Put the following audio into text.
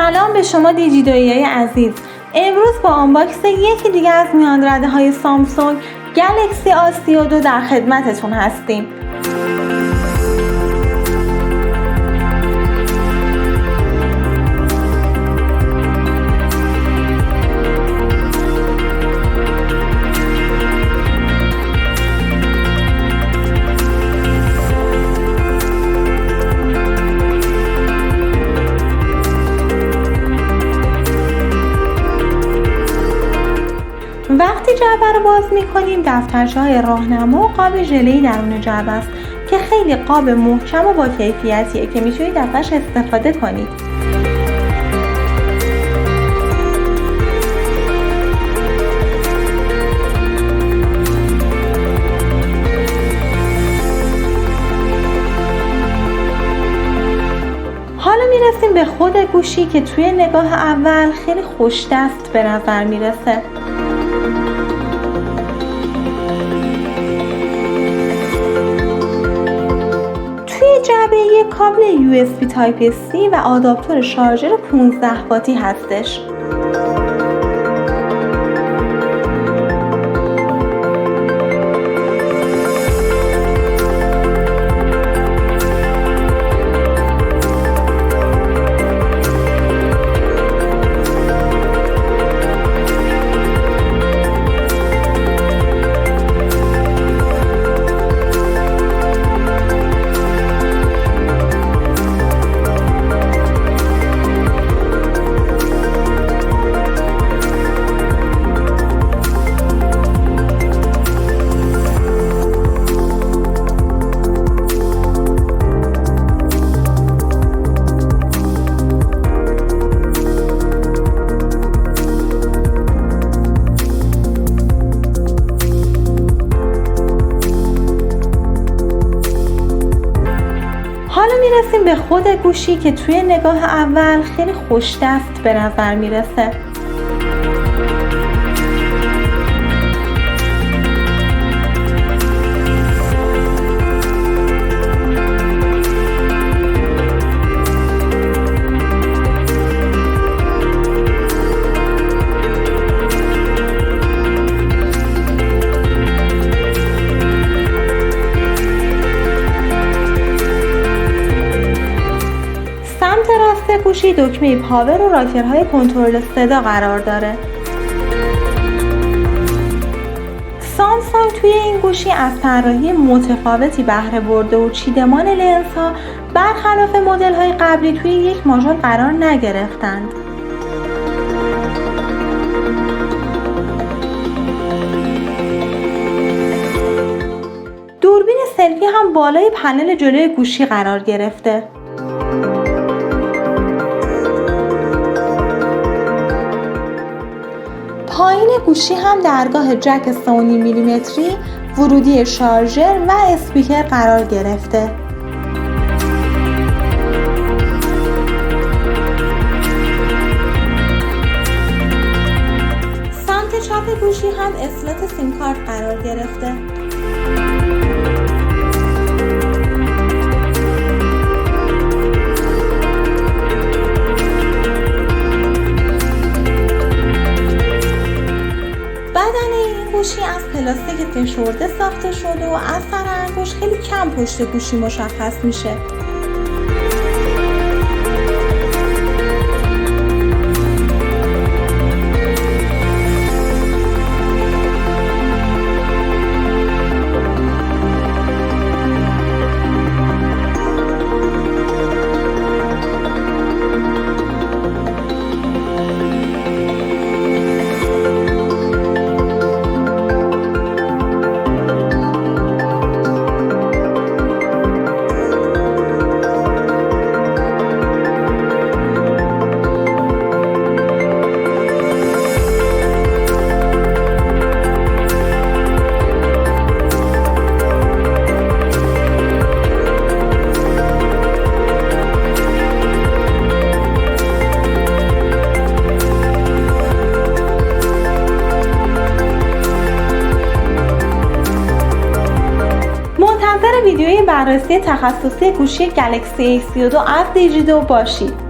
سلام به شما دیجیدویی عزیز. امروز با آنباکس یکی دیگه از میان رده های سامسونگ گلکسی A32 در خدمتتون هستیم. وقتی جعبه رو باز می‌کنیم دفترچه‌های راهنما و قاب ژله‌ای درون جعبه است که خیلی قاب محکم و با کیفیتیه که میتونید ازش استفاده کنید. حالا میرسیم به خود گوشی که توی نگاه اول خیلی خوش‌دست به نظر میرسه. جعبه یک کابل USB تایپ C و آداپتور شارژر 15 واتی هستش. حالا میرسیم به خود گوشی که توی نگاه اول خیلی خوش‌دست به نظر میرسه. راست گوشی دکمه پاور و راکرهای کنترل صدا قرار داره. سامسونگ توی این گوشی از طراحی متفاوتی بهره برده و چیدمان لنزها برخلاف مدل‌های قبلی توی یک ماژول قرار نگرفتند. دوربین سلفی هم بالای پنل جلوی گوشی قرار گرفته. پایین گوشی هم درگاه جک 3.5 میلیمتری، ورودی شارژر و اسپیکر قرار گرفته. سمت چپ گوشی هم اسلات سیم کارت قرار گرفته. گوشی از پلاستیک فشرده ساخته شده و از سر انگشت خیلی کم پشت گوشی مشخص میشه. ویدئوی بررسی تخصصی گوشی گلکسی A32 از دیجیدو باشید.